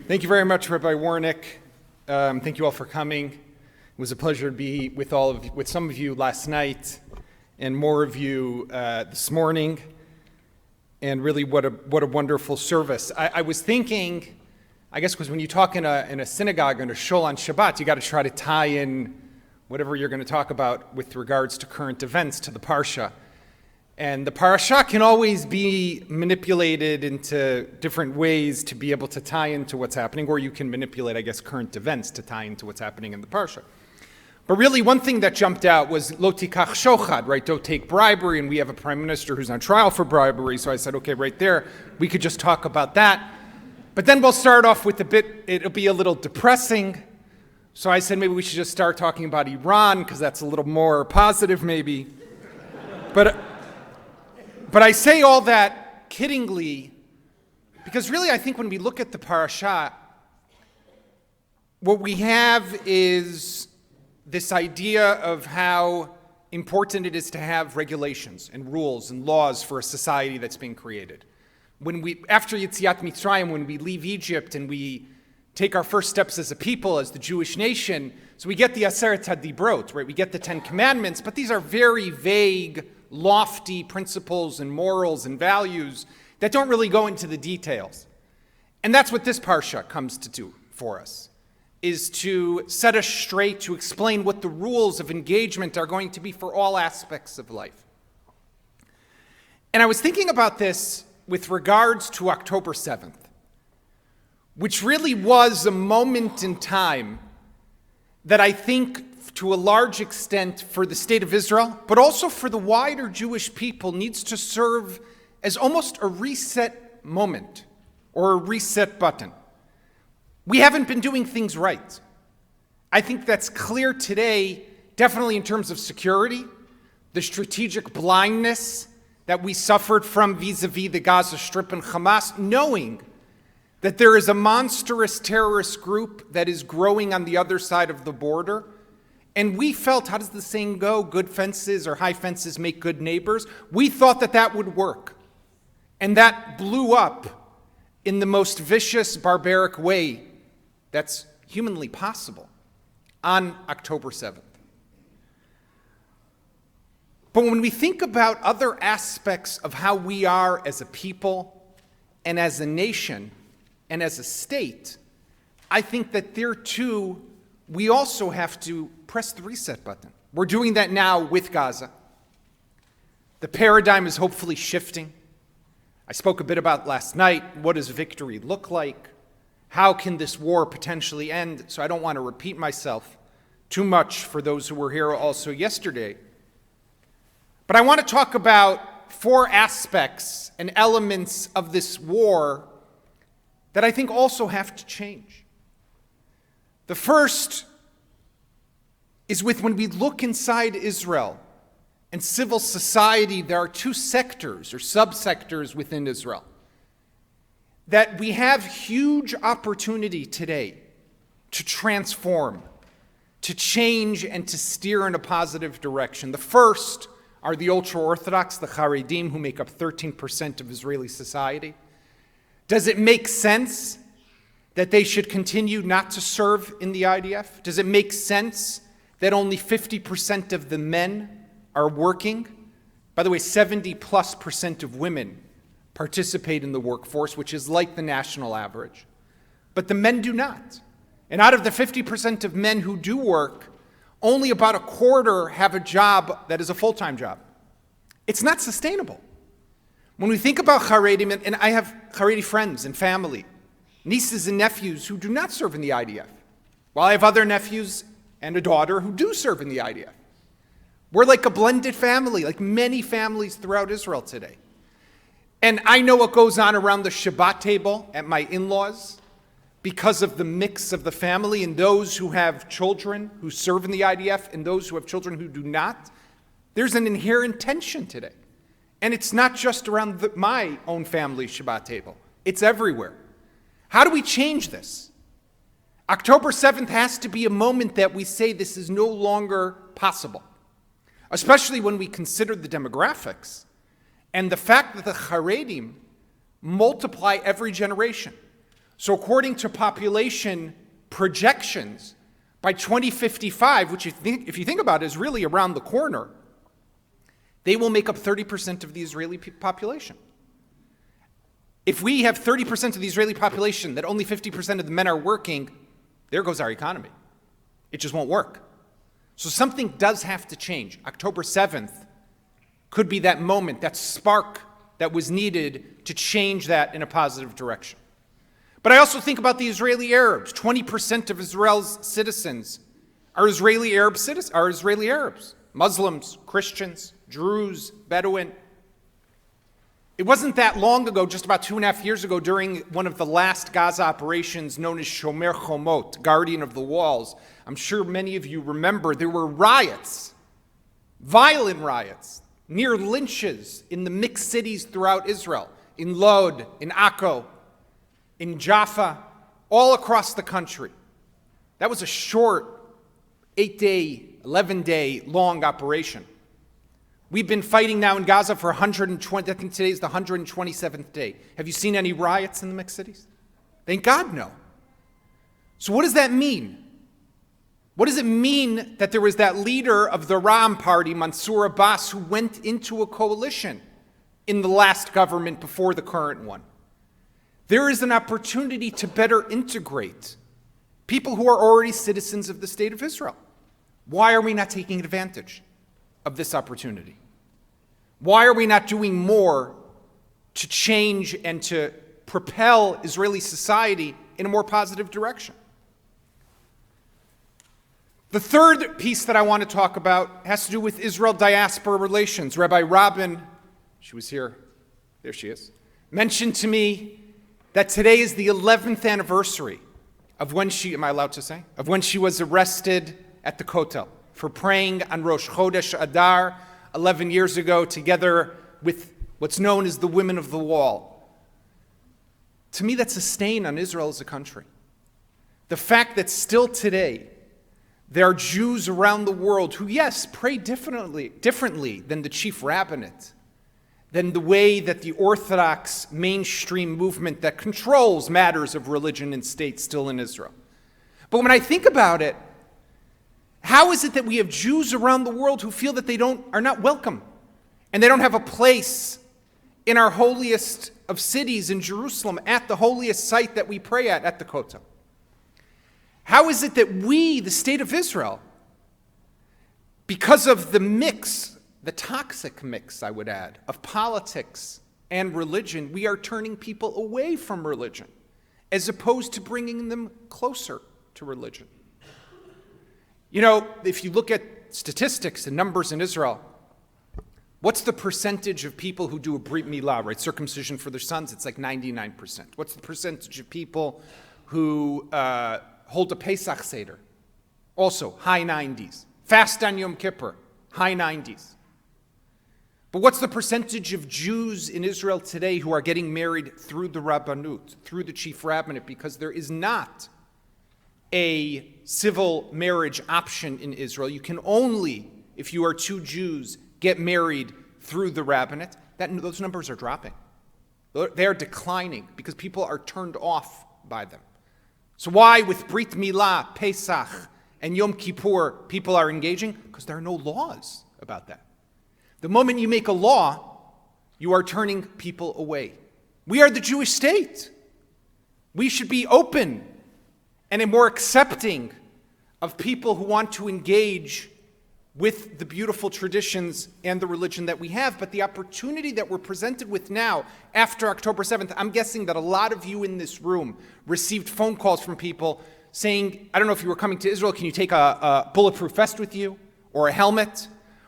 Thank you very much, Rabbi Warnick. Thank you all for coming. It was a pleasure to be with some of you last night, and more of you this morning. And really, what a wonderful service. I was thinking, I guess, because when you talk in a synagogue and a shul on Shabbat, you got to try to tie in whatever you're going to talk about with regards to current events to the parsha. And the parasha can always be manipulated into different ways to be able to tie into what's happening, or you can manipulate, I guess, current events to tie into what's happening in the parsha. But really, one thing that jumped out was lo tikach shochad, right? Don't take bribery, and we have a prime minister who's on trial for bribery, so I said, okay, right there, we could just talk about that. But then we'll start off with it'll be a little depressing, so I said maybe we should just start talking about Iran, because that's a little more positive maybe. But I say all that kiddingly, because really I think when we look at the parasha, what we have is this idea of how important it is to have regulations and rules and laws for a society that's being created. After Yetziat Mitzrayim, when we leave Egypt and we take our first steps as a people, as the Jewish nation, so we get the Aseret HaDibrot, right? We get the 10 Commandments, but these are very vague, lofty principles and morals and values that don't really go into the details. And that's what this parsha comes to do for us, is to set us straight, to explain what the rules of engagement are going to be for all aspects of life. And I was thinking about this with regards to October 7th, which really was a moment in time that I think to a large extent for the state of Israel, but also for the wider Jewish people, needs to serve as almost a reset moment or a reset button. We haven't been doing things right. I think that's clear today, definitely in terms of security, the strategic blindness that we suffered from vis-a-vis the Gaza Strip and Hamas, knowing that there is a monstrous terrorist group that is growing on the other side of the border. And we felt, how does the saying go? Good fences or high fences make good neighbors. We thought that would work. And that blew up in the most vicious, barbaric way that's humanly possible on October 7th. But when we think about other aspects of how we are as a people and as a nation and as a state, I think that there too, we also have to press the reset button. We're doing that now with Gaza. The paradigm is hopefully shifting. I spoke a bit about last night. What does victory look like? How can this war potentially end? So I don't want to repeat myself too much for those who were here also yesterday. But I want to talk about 4 aspects and elements of this war that I think also have to change. The first is when we look inside Israel and civil society, there are 2 sectors or subsectors within Israel that we have huge opportunity today to transform, to change, and to steer in a positive direction. The first are the ultra-Orthodox, the Haredim, who make up 13% of Israeli society. Does it make sense that they should continue not to serve in the IDF? Does it make sense that only 50% of the men are working? By the way, 70+% of women participate in the workforce, which is like the national average. But the men do not. And out of the 50% of men who do work, only about a quarter have a job that is a full-time job. It's not sustainable. When we think about Haredim, and I have Haredi friends and family, nieces and nephews who do not serve in the IDF, while I have other nephews and a daughter who do serve in the IDF. We're like a blended family, like many families throughout Israel today. And I know what goes on around the Shabbat table at my in-laws because of the mix of the family and those who have children who serve in the IDF and those who have children who do not. There's an inherent tension today. And it's not just around my own family's Shabbat table. It's everywhere. How do we change this? October 7th has to be a moment that we say this is no longer possible, especially when we consider the demographics and the fact that the Haredim multiply every generation. So according to population projections, by 2055, which if you think about it is really around the corner, they will make up 30% of the Israeli population. If we have 30% of the Israeli population, that only 50% of the men are working, there goes our economy. It just won't work. So something does have to change. October 7th could be that moment, that spark that was needed to change that in a positive direction. But I also think about the Israeli Arabs. 20% of Israel's citizens are Israeli Arabs. Muslims, Christians, Druze, Bedouin. It wasn't that long ago, just about 2.5 years ago, during one of the last Gaza operations known as Shomer Chomot, Guardian of the Walls. I'm sure many of you remember there were riots, violent riots, near lynches in the mixed cities throughout Israel, in Lod, in Akko, in Jaffa, all across the country. That was a short 8-day, 11-day long operation. We've been fighting now in Gaza for 120, I think today is the 127th day. Have you seen any riots in the mixed cities? Thank God, no. So what does that mean? What does it mean that there was that leader of the Ram party, Mansour Abbas, who went into a coalition in the last government before the current one? There is an opportunity to better integrate people who are already citizens of the state of Israel. Why are we not taking advantage of this opportunity? Why are we not doing more to change and to propel Israeli society in a more positive direction? The third piece that I want to talk about has to do with Israel-diaspora relations. Rabbi Robin, she was here, there she is, mentioned to me that today is the 11th anniversary of when she, am I allowed to say? Of when she was arrested at the Kotel for praying on Rosh Chodesh Adar 11 years ago together with what's known as the Women of the Wall. To me, that's a stain on Israel as a country. The fact that still today there are Jews around the world who, yes, pray differently than the chief rabbinate, than the way that the Orthodox mainstream movement that controls matters of religion and state still in Israel. But when I think about it, how is it that we have Jews around the world who feel that they are not welcome and they don't have a place in our holiest of cities in Jerusalem, at the holiest site that we pray at the Kotel? How is it that we, the state of Israel, because of the mix, the toxic mix, I would add, of politics and religion, we are turning people away from religion as opposed to bringing them closer to religion? You know, if you look at statistics and numbers in Israel, what's the percentage of people who do a Brit Milah, right, circumcision for their sons? It's like 99%. What's the percentage of people who hold a Pesach Seder? Also, high 90s. Fast on Yom Kippur, high 90s. But what's the percentage of Jews in Israel today who are getting married through the Rabbanut, through the chief rabbinate, because there is not a civil marriage option in Israel? You can only, if you are two Jews, get married through the rabbinate. Those numbers are dropping. They are declining because people are turned off by them. So why with Brit Milah, Pesach, and Yom Kippur people are engaging? Because there are no laws about that. The moment you make a law, you are turning people away. We are the Jewish state. We should be open and more accepting of people who want to engage with the beautiful traditions and the religion that we have. But the opportunity that we're presented with now, after October 7th, I'm guessing that a lot of you in this room received phone calls from people saying, I don't know if you were coming to Israel, can you take a bulletproof vest with you, or a helmet,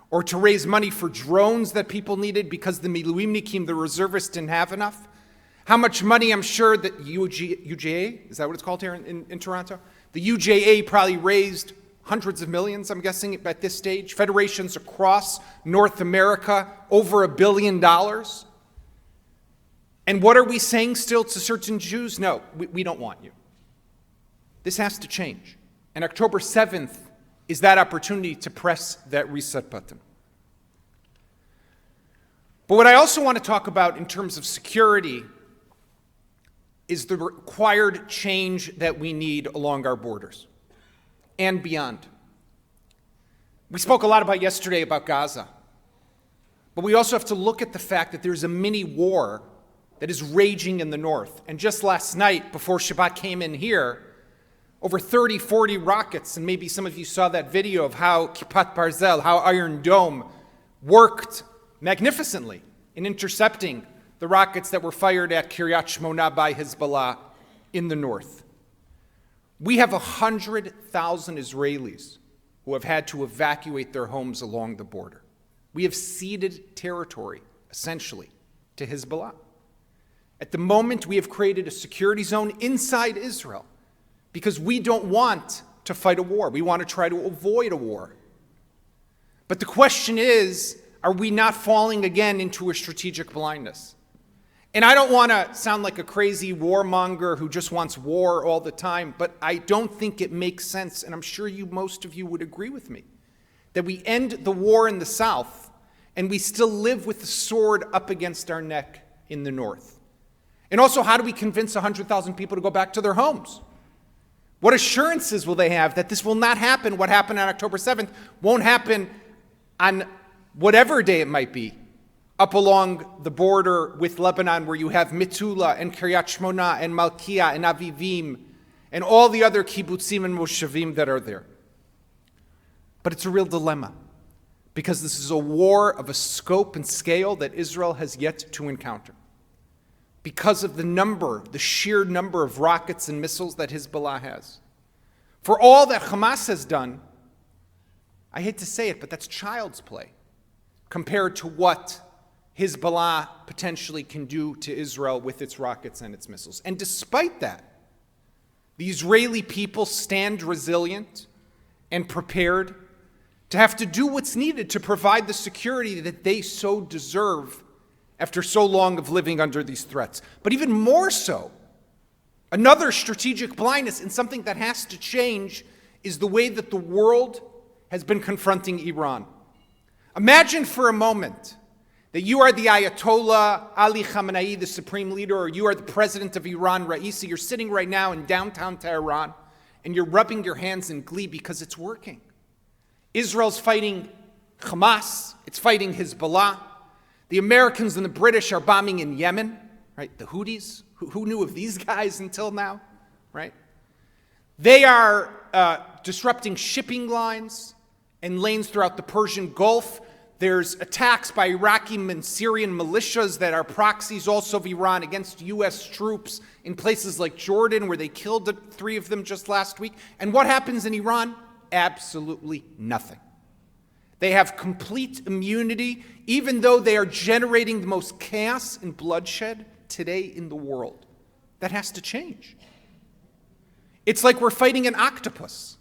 or to raise money for drones that people needed because the Miluimnikim, the reservists, didn't have enough? How much money, I'm sure that UJA, is that what it's called here in Toronto? The UJA probably raised hundreds of millions, I'm guessing, at this stage. Federations across North America, over $1 billion. And what are we saying still to certain Jews? No, we don't want you. This has to change. And October 7th is that opportunity to press that reset button. But what I also want to talk about in terms of security, is the required change that we need along our borders and beyond. We spoke a lot yesterday about Gaza, but we also have to look at the fact that there's a mini war that is raging in the north. And just last night, before Shabbat came in here, over 30, 40 rockets, and maybe some of you saw that video of how Kippat Barzel, how Iron Dome, worked magnificently in intercepting the rockets that were fired at Kiryat Shmona by Hezbollah in the north. We have 100,000 Israelis who have had to evacuate their homes along the border. We have ceded territory, essentially, to Hezbollah. At the moment, we have created a security zone inside Israel because we don't want to fight a war. We want to try to avoid a war. But the question is, are we not falling again into a strategic blindness? And I don't want to sound like a crazy warmonger who just wants war all the time, but I don't think it makes sense, and I'm sure most of you would agree with me, that we end the war in the south and we still live with the sword up against our neck in the north. And also, how do we convince 100,000 people to go back to their homes? What assurances will they have that this will not happen? What happened on October 7th won't happen on whatever day it might be, up along the border with Lebanon, where you have Metula and Kiryat Shmona and Malkiah and Avivim and all the other kibbutzim and moshavim that are there. But it's a real dilemma, because this is a war of a scope and scale that Israel has yet to encounter, because of the sheer number of rockets and missiles that Hezbollah has. For all that Hamas has done, I hate to say it, but that's child's play compared to what Hezbollah potentially can do to Israel with its rockets and its missiles. And despite that, the Israeli people stand resilient and prepared to have to do what's needed to provide the security that they so deserve after so long of living under these threats. But even more so, another strategic blindness and something that has to change is the way that the world has been confronting Iran. Imagine for a moment that you are the Ayatollah Ali Khamenei, the supreme leader, or you are the president of Iran, Raisi. You're sitting right now in downtown Tehran, and you're rubbing your hands in glee because it's working. Israel's fighting Hamas. It's fighting Hezbollah. The Americans and the British are bombing in Yemen, right? The Houthis. Who knew of these guys until now, right? They are disrupting shipping lines and lanes throughout the Persian Gulf. There's attacks by Iraqi and Syrian militias that are proxies also of Iran against U.S. troops in places like Jordan, where they killed 3 of them just last week. And what happens in Iran? Absolutely nothing. They have complete immunity, even though they are generating the most chaos and bloodshed today in the world. That has to change. It's like we're fighting an octopus,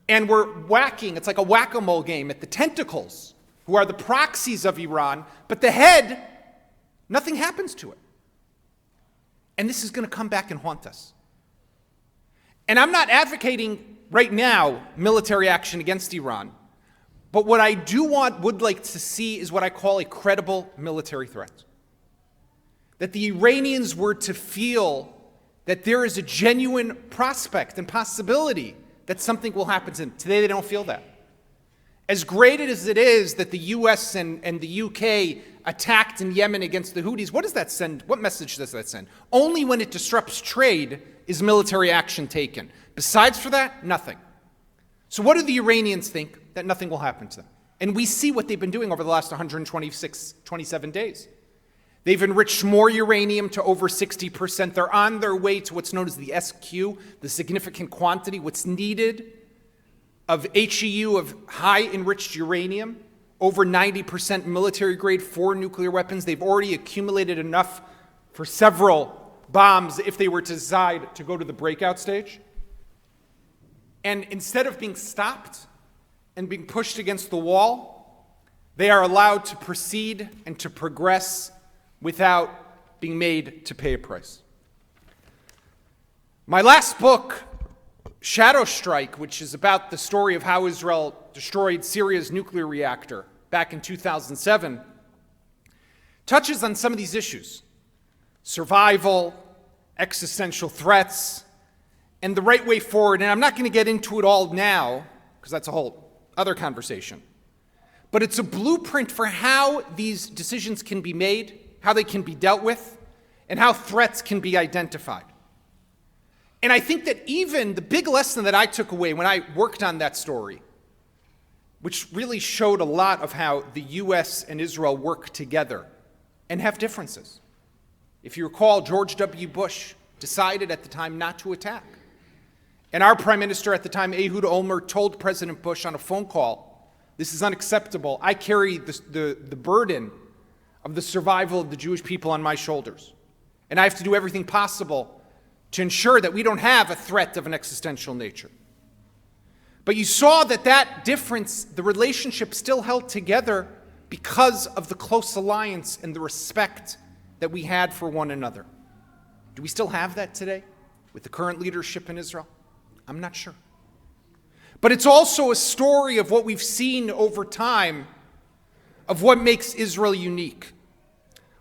and we're whacking, it's like a whack-a-mole game, at the tentacles, who are the proxies of Iran, but the head, nothing happens to it. And this is going to come back and haunt us. And I'm not advocating right now military action against Iran, but what I would like to see is what I call a credible military threat. That the Iranians were to feel that there is a genuine prospect and possibility that something will happen to them. Today they don't feel that. As great as it is that the US and the UK attacked in Yemen against the Houthis, what does that send? What message does that send? Only when it disrupts trade is military action taken. Besides for that, nothing. So what do the Iranians think? That nothing will happen to them. And we see what they've been doing over the last 27 days. They've enriched more uranium to over 60%. They're on their way to what's known as the SQ, the significant quantity, what's needed of HEU, of high enriched uranium, over 90% military grade for nuclear weapons. They've already accumulated enough for several bombs if they were to decide to go to the breakout stage. And instead of being stopped and being pushed against the wall, they are allowed to proceed and to progress without being made to pay a price. My last book, Shadow Strike, which is about the story of how Israel destroyed Syria's nuclear reactor back in 2007, touches on some of these issues: survival, existential threats, and the right way forward. And I'm not going to get into it all now, because that's a whole other conversation. But it's a blueprint for how these decisions can be made, how they can be dealt with, and how threats can be identified. And I think that even the big lesson that I took away when I worked on that story, which really showed a lot of how the U.S. and Israel work together and have differences. If you recall, George W. Bush decided at the time not to attack. And our prime minister at the time, Ehud Olmert, told President Bush on a phone call, "This is unacceptable. I carry the burden of the survival of the Jewish people on my shoulders. And I have to do everything possible to ensure that we don't have a threat of an existential nature." But you saw that difference, the relationship still held together because of the close alliance and the respect that we had for one another. Do we still have that today with the current leadership in Israel? I'm not sure. But it's also a story of what we've seen over time of what makes Israel unique.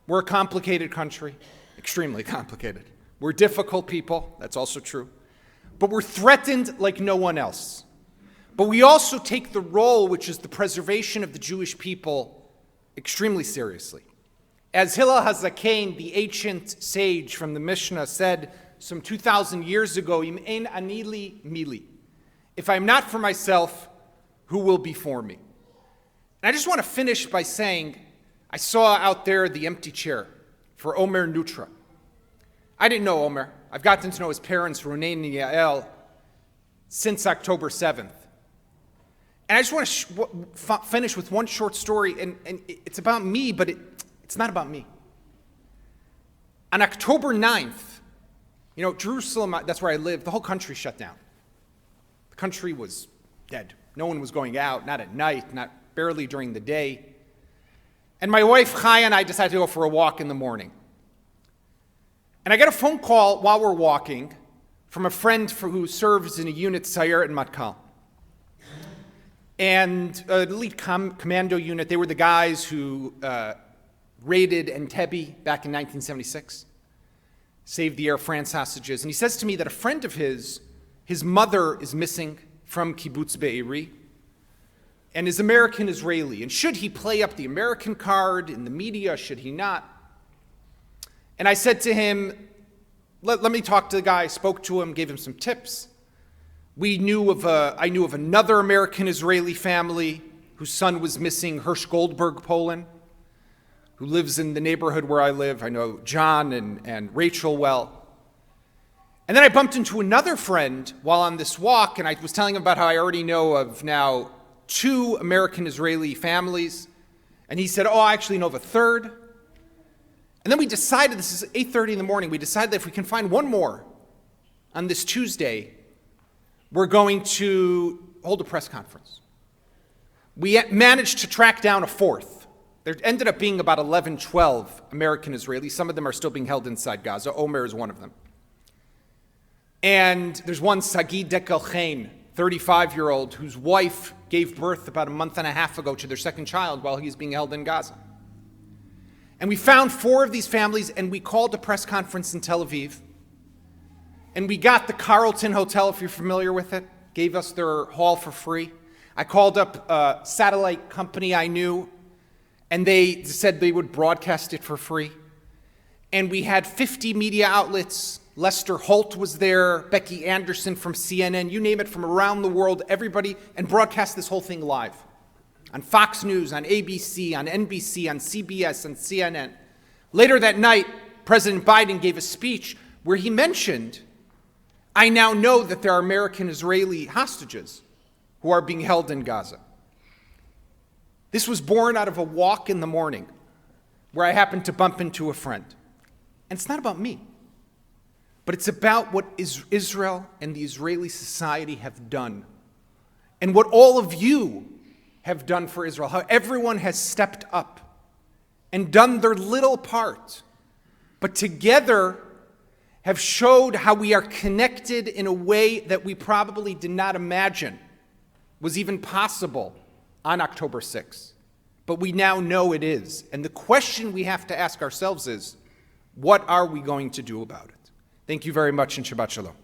We're a complicated country, extremely complicated. We're difficult people, that's also true. But we're threatened like no one else. But we also take the role, which is the preservation of the Jewish people, extremely seriously. As Hillel HaZaken, the ancient sage from the Mishnah, said some 2,000 years ago, "Im ein ani li mili." If I'm not for myself, who will be for me? And I just want to finish by saying, I saw out there the empty chair for Omer Nutra. I didn't know Omer. I've gotten to know his parents, Ronen and Yael, since October 7th. And I just want to finish with one short story, and it's about me, but it's not about me. On October 9th, Jerusalem, that's where I live, the whole country shut down. The country was dead. No one was going out, not at night, not barely during the day. And my wife, Chaya, and I decided to go for a walk in the morning. And I get a phone call while we're walking from a friend who serves in a unit, Sayeret and Matkal. And the elite commando unit, they were the guys who raided Entebbe back in 1976, saved the Air France hostages. And he says to me that a friend of his mother is missing from Kibbutz Be'eri and is American-Israeli. And should he play up the American card in the media? Should he not? And I said to him, let me talk to the guy. I spoke to him, gave him some tips. I knew of another American-Israeli family whose son was missing, Hirsch Goldberg, Poland, who lives in the neighborhood where I live. I know John and Rachel well. And then I bumped into another friend while on this walk, and I was telling him about how I already know of now 2 American-Israeli families. And he said, I actually know of a third. And then we decided, this is 8:30 in the morning, we decided that if we can find one more on this Tuesday, we're going to hold a press conference. We managed to track down a fourth. There ended up being about 11, 12 American-Israelis. Some of them are still being held inside Gaza. Omer is one of them. And there's one, Sagi Dekel-Chain, 35-year-old, whose wife gave birth about a month and a half ago to their second child while he's being held in Gaza. And we found 4 of these families, and we called a press conference in Tel Aviv. And we got the Carlton Hotel, if you're familiar with it, gave us their hall for free. I called up a satellite company I knew, and they said they would broadcast it for free. And we had 50 media outlets. Lester Holt was there, Becky Anderson from CNN, you name it, from around the world, everybody, and broadcast this whole thing live. On Fox News, on ABC, on NBC, on CBS, on CNN. Later that night, President Biden gave a speech where he mentioned, I now know that there are American-Israeli hostages who are being held in Gaza. This was born out of a walk in the morning where I happened to bump into a friend. And it's not about me, but it's about what Israel and the Israeli society have done and what all of you have done for Israel, how everyone has stepped up and done their little part, but together have showed how we are connected in a way that we probably did not imagine was even possible on October 6th. But we now know it is. And the question we have to ask ourselves is, what are we going to do about it? Thank you very much, and Shabbat Shalom.